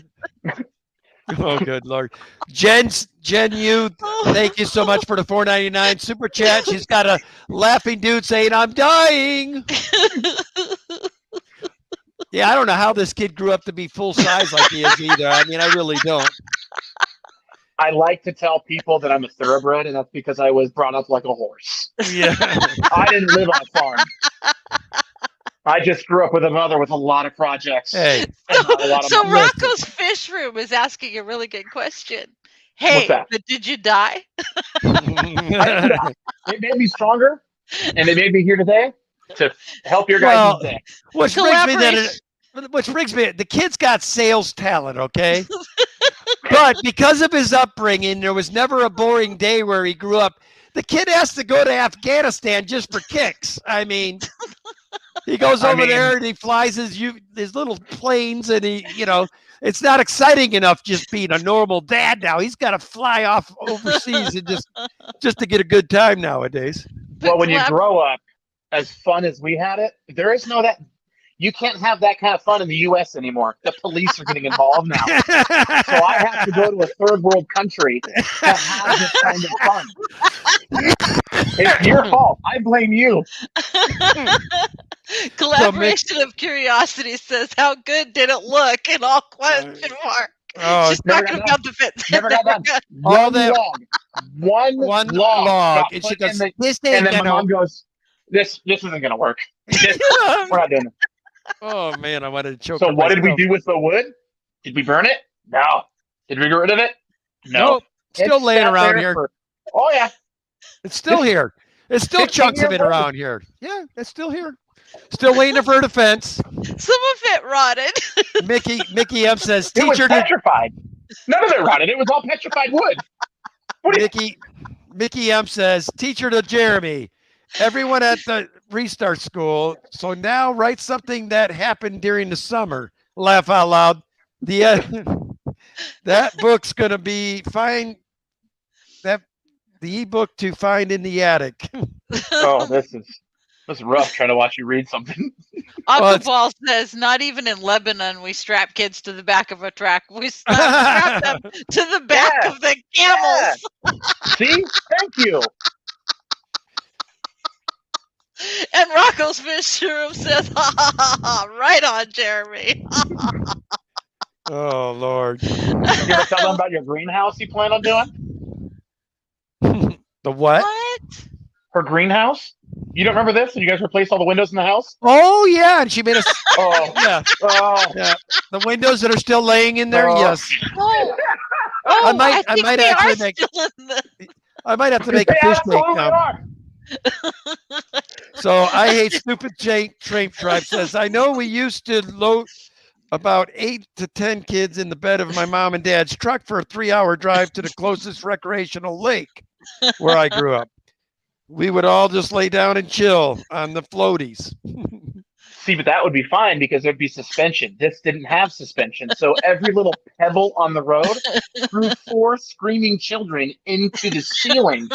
Oh, good Lord. Jen, you, Thank you so much for the $4.99 super chat. She's got a laughing dude saying, "I'm dying." Yeah, I don't know how this kid grew up to be full size like he is either. I mean, I really don't. I like to tell people that I'm a thoroughbred, and that's because I was brought up like a horse. Yeah. I didn't live on a farm. I just grew up with a mother with a lot of projects. Hey, and not a lot of So money. Rocco's Fish Room is asking a really good question. Hey, that? but did you die? It made me stronger, and it made me here today to help your Well, guys' day. which brings me Collaboration. the kid's got sales talent, okay? But because of his upbringing, there was never a boring day where he grew up. The kid has to go to Afghanistan just for kicks. I mean, he goes over there and he flies his little planes, and it's not exciting enough just being a normal dad now. He's got to fly off overseas and just to get a good time nowadays. Well, when you grow up, as fun as we had it, there is no that. You can't have that kind of fun in the U.S. anymore. The police are getting involved now. So I have to go to a third world country to have this kind of fun. It's your fault. I blame you. Collaboration of Curiosity says, "How good did it look?" In all question mark. Oh, She's talking about the fit. Never got done. All One that- log. One log. log. got And put she goes, in the- "This and ain't then my gonna mom goes, "This isn't going to work. We're not doing it." Oh man, I wanted to choke. So on what did we myself. do with the wood? Did we burn it? No. Did we get rid of it? No. Nope. Still It laying sat around there here. Oh yeah. It's still here. There's still 15 chunks of years it later. around here. Yeah, it's still here. Still waiting for a defense. Some of it rotted. Mickey M says, It was "Teacher to petrified. None of it rotted. It was all petrified wood. What do you- Mickey M says, teacher to Jeremy, everyone at the Restart School. So now write something that happened during the summer. Laugh out loud. That book's gonna be fine. The ebook to find in the attic." Oh, this is rough trying to watch you read something. Aquaball says, "Not even in Lebanon we strap kids to the back of a truck. We strap them to the back Yeah. of the camels." See? Thank you. And Rocco's Fish Room says, "Ha ha ha ha! Right on, Jeremy." Oh Lord. You ever tell them about your greenhouse you plan on doing? The what? What? Her greenhouse? You don't remember this? And you guys replaced all the windows in the house? Oh yeah, and she made us. Oh, Yeah, oh. yeah. The windows that are still laying in there. Oh. Yes, Oh, I might think actually we are make. still in the- I might have to make a They fish tank absolutely now. are. So I hate stupid Train Tribe says, "I know we used to load about 8 to 10 kids in the bed of my mom and dad's truck for a 3-hour drive to the closest recreational lake where I grew up. We would all just lay down and chill on the floaties." See, but that would be fine because there'd be suspension. This didn't have suspension. So every little pebble on the road threw 4 screaming children into the ceiling.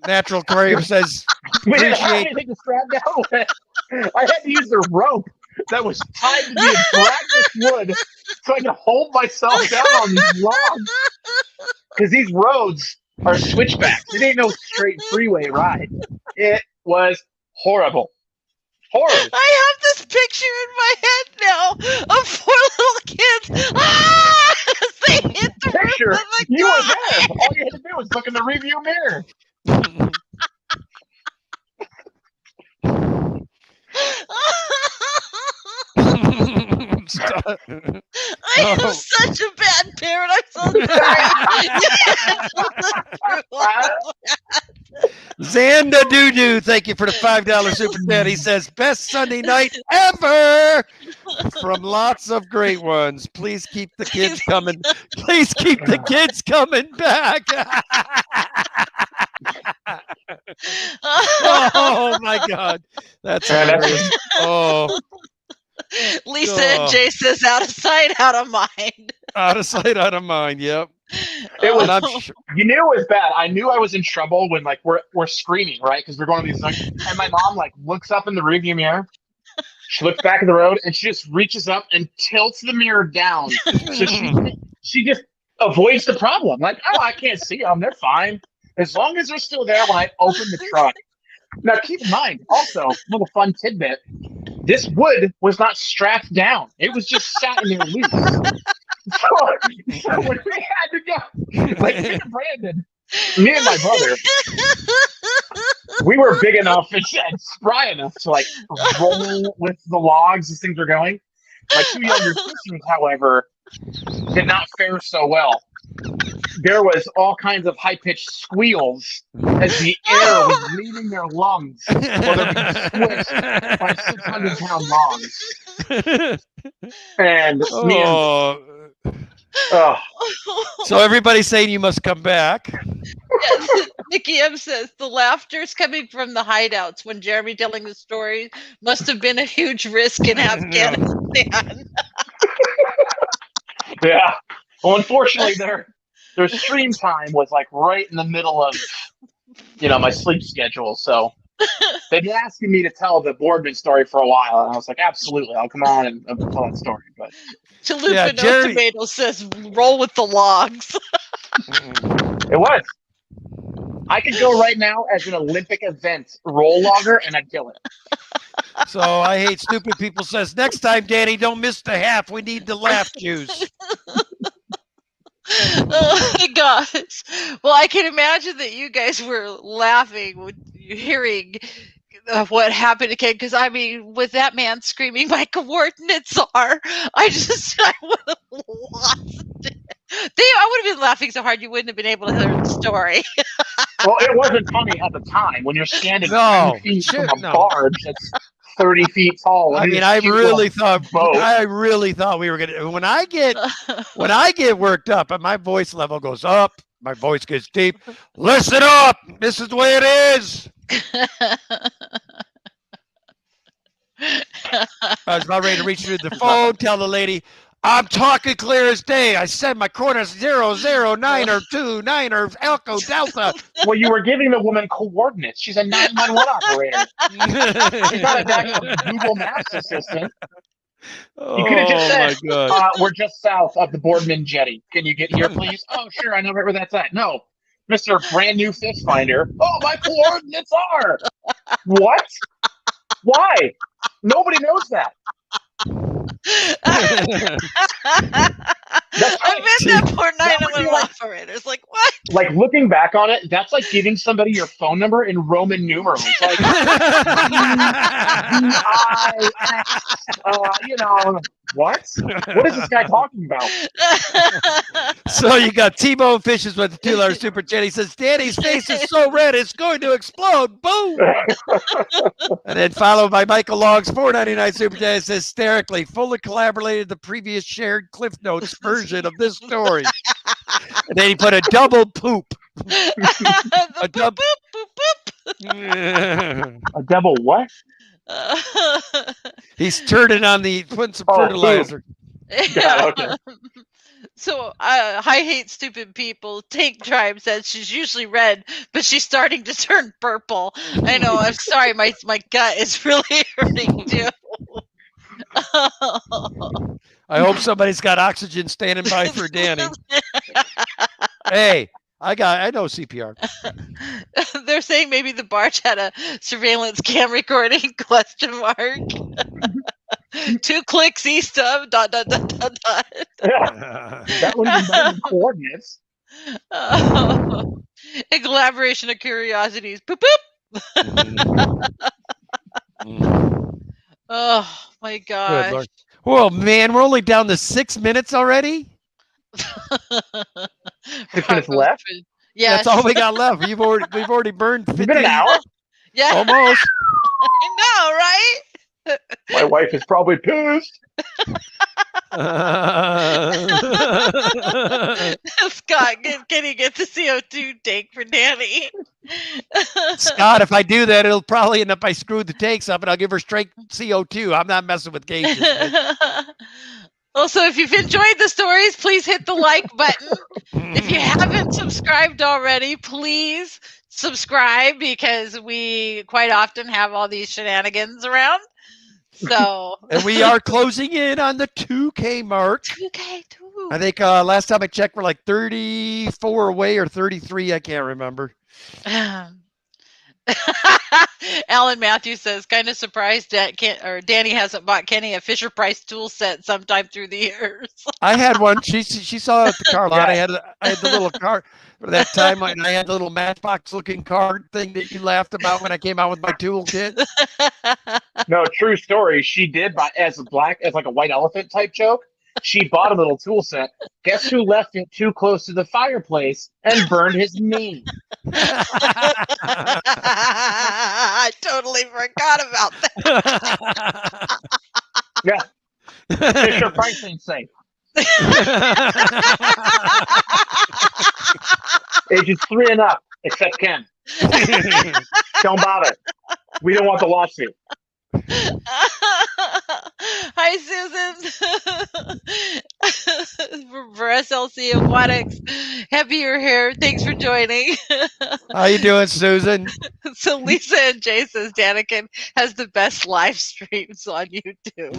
Natural Aquarium says, We didn't have Appreciate- anything to strap down with. I had to use the rope that was tied to the practice wood so I could hold myself down on these logs. Because these roads are switchbacks. It ain't no straight freeway ride. It was horrible. Horrible. I have this picture in my head now of 4 little kids. Ah! As they hit the Picture, roof of the you were car. there. All you had to do was look in the review mirror. Stop. I am Oh. such a bad parent. I'm so sorry. Xanda Doo, thank you for the $5 super chat. He says, "Best Sunday night ever from lots of great ones. Please keep the kids coming. Please keep the kids coming back." Oh my God, that's Yeah, that's- hilarious. Oh, Lisa Oh. and Jay says, "Out of sight, out of mind." out of sight, out of mind. Yep. It was And I'm sure. You knew it was bad. I knew I was in trouble when like we're screaming, right? Because we're going to these like, and my mom like looks up in the rearview mirror. She looks back at the road and she just reaches up and tilts the mirror down. So she just avoids the problem. Like, oh, I can't see them. They're fine. As long as they're still there when I open the truck. Now, keep in mind, also, a little fun tidbit, this wood was not strapped down. It was just sat in there loose. So when we had to go, like me and Brandon, me and my brother, we were big enough and spry enough to like roll with the logs as things were going. My two younger sisters, however, did not fare so well. There was all kinds of high-pitched squeals as the air was leaving their lungs while they're being squished by 600-pound logs. And me and, oh, So everybody's saying you must come back. Yes, Nikki M says the laughter's coming from the hideouts when Jeremy telling the story must have been a huge risk in Afghanistan. yeah. Well, unfortunately, their stream time was like right in the middle of, my sleep schedule. So they've been asking me to tell the Boardman story for a while, and I was like, absolutely, I'll come on and tell that story. But Chalupa Jerry- Tomato says roll with the logs. it was. I could go right now as an Olympic event roll logger, and I'd kill it. So I hate stupid people says next time, Danny, don't miss the half. We need the laugh juice. Oh my gosh. Well, I can imagine that you guys were laughing when you hearing what happened to Ken, because I mean, with that man screaming my coordinates are, I would have lost it. I would have been laughing so hard you wouldn't have been able to hear the story. Well, it wasn't funny at the time when you're standing No, 10 feet sure, from a no. barge that's 30 feet tall. I and mean, this I cute really little thought boat. we were gonna. When I get worked up and my voice level goes up, my voice gets deep. Listen up, this is the way it is. I was about ready to reach through the phone, tell the lady, I'm talking clear as day. I said my coordinates 009 or 29 or Elko Delta. Well, you were giving the woman coordinates. She's a 911 operator. She's not a backup Google Maps assistant. You could have just said, my God. we're just south of the Boardman Jetty. Can you get here, please? Oh, sure. I know right where that's at. No, Mr. Brand New Fish Finder. Oh, my coordinates are. What? Why? Nobody knows that. I bet that poor That would be 911 like- operator's like, what? Like, looking back on it, that's like giving somebody your phone number in Roman numerals. Like, what? What is this guy talking about? So you got T-Bone Fishes with the $2 super chat. He says, Danny's face is so red, it's going to explode. Boom. And then followed by Michael Logg's $4.99 super chat. It says, hysterically, fully collaborated the previous shared Cliff Notes version of this story. And then he put a double poop. The dub- boop, boop, boop. A double what? He's turning on putting some Oh, fertilizer. Yeah, okay. So, I hate stupid people. Tank Tribe says she's usually red, but she's starting to turn purple. I know. I'm sorry. My gut is really hurting too. I hope somebody's got oxygen standing by for Danny. Hey, I know CPR. They're saying maybe the barge had a surveillance cam recording? ? 2 clicks east of ... Yeah, that would have been better than coordinates. In collaboration of curiosities. Boop boop. Oh my Good gosh. Lord. Well, man, we're only down to 6 minutes already. 6 minutes left? Yes. That's all we got left. We've already burned It's 50. been an hour. Yeah. Almost. I know, right? My wife is probably pissed. Scott, can he get the CO2 tank for Danny? Scott, if I do that, it'll probably end up I screwed the tanks up and I'll give her straight CO2. I'm not messing with gauges. man. Also, if you've enjoyed the stories, please hit the like button. If you haven't subscribed already, please subscribe, because we quite often have all these shenanigans around. So And we are closing in on the 2K mark. 2K. I think last time I checked, we're like 34 away or 33. I can't remember. Alan Matthews says, kind of surprised that Danny hasn't bought Kenny a Fisher Price tool set sometime through the years. I had one. She saw it at the car lot. I had the little car for that time. I had the little Matchbox looking card thing that you laughed about when I came out with my tool kit. No, true story. She did buy as like a white elephant type joke. She bought a little tool set. Guess who left it too close to the fireplace and burned his knee? I totally forgot about that. Yeah. Fisher Price ain't safe. Ages 3 and up, except Ken. Don't bother. We don't want the lawsuit. Hi, Susan. for SLC Aquatics. Happy you're here. Thanks for joining. How you doing, Susan? So Lisa and Jay says Daniken has the best live streams on YouTube.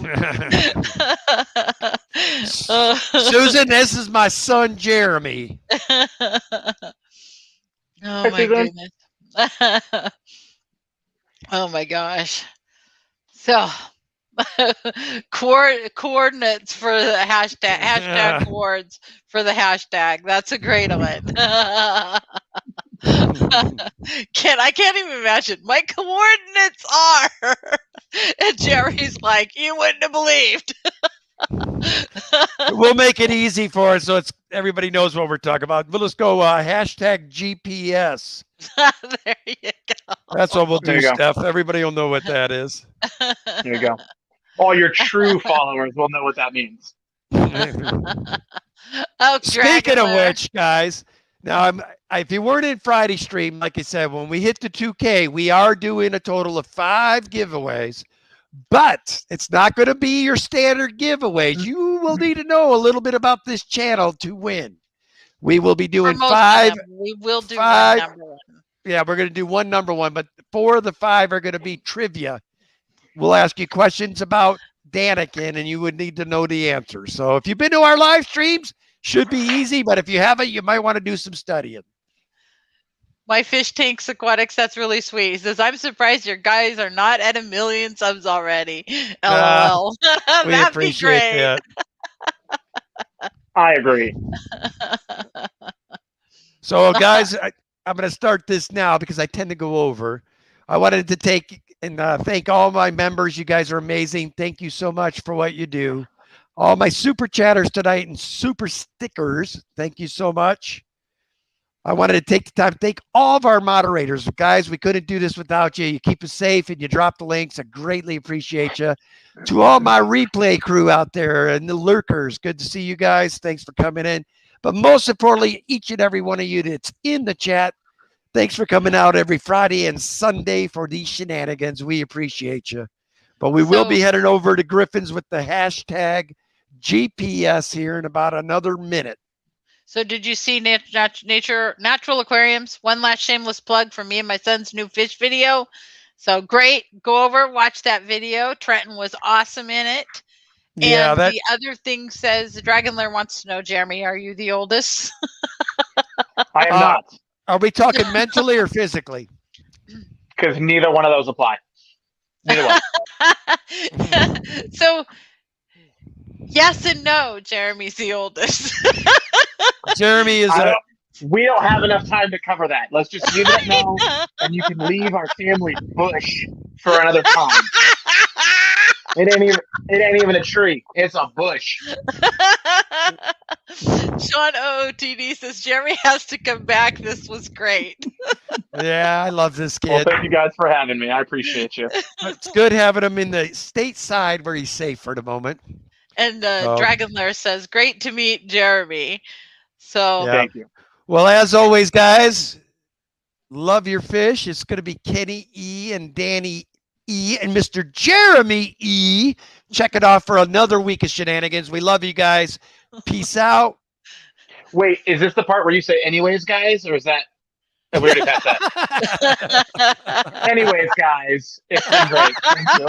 Susan, this is my son, Jeremy. Oh, my goodness. Oh, my gosh. So, coordinates for the hashtag coords for the hashtag. That's a great one. I can't even imagine. My coordinates are, and Jerry's like, you wouldn't have believed. We'll make it easy for us so everybody knows what we're talking about. We'll just go hashtag GPS. There you go. That's what we'll do, There you go. Steph. Everybody will know what that is. There you go. All your true followers will know what that means. Oh, Speaking of Dragula. which, guys, now if you weren't in Friday stream, like I said, when we hit the 2K, we are doing a total of 5 giveaways, but it's not going to be your standard giveaways. You will need to know a little bit about this channel to win. We will be doing For most of 5. them, we will do 5 one number one. Yeah, we're going to do one number one, but 4 of the 5 are going to be trivia. We'll ask you questions about Daniken, and you would need to know the answer. So if you've been to our live streams, should be easy, but if you haven't, you might want to do some studying. My Fish Tanks Aquatics, that's really sweet. He says, I'm surprised your guys are not at 1 million subs already. LOL. We That'd appreciate be great. that. I agree. So, guys, I'm going to start this now because I tend to go over. I wanted to take and thank all my members. You guys are amazing. Thank you so much for what you do. All my super chatters tonight and super stickers. Thank you so much. I wanted to take the time to thank all of our moderators. Guys, we couldn't do this without you. You keep us safe and you drop the links. I greatly appreciate you. To all my replay crew out there and the lurkers, good to see you guys. Thanks for coming in. But most importantly, each and every one of you that's in the chat, thanks for coming out every Friday and Sunday for these shenanigans. We appreciate you. But we will be heading over to Griffin's with the hashtag GPS here in about another minute. So did you see Natural Aquariums? One last shameless plug for me and my son's new fish video. So great. Go over, watch that video. Trenton was awesome in it. Yeah, And the other thing says, the Dragon Lair wants to know, Jeremy, are you the oldest? I am not, Are we talking mentally or physically? because neither one of those apply. Neither one. So, yes and no, Jeremy's the oldest. Jeremy is We don't have enough time to cover that. Let's just leave it at no, and you can leave our family bush for another time. It ain't even a tree. It's a bush. Sean OOTD says Jeremy has to come back. This was great. Yeah, I love this Well, kid. thank you guys for having me. I appreciate you. It's good having him in the stateside where he's safe for the moment. And Dragon Lair says, great to meet Jeremy. So Yeah. Thank you. Well, as always, guys, love your fish. It's going to be Kenny E and Danny E and Mr. Jeremy E. Check it off for another week of shenanigans. We love you guys. Peace out. Wait, is this the part where you say anyways, guys, or is that we already passed that? Anyways, guys, it's been great. Thank you.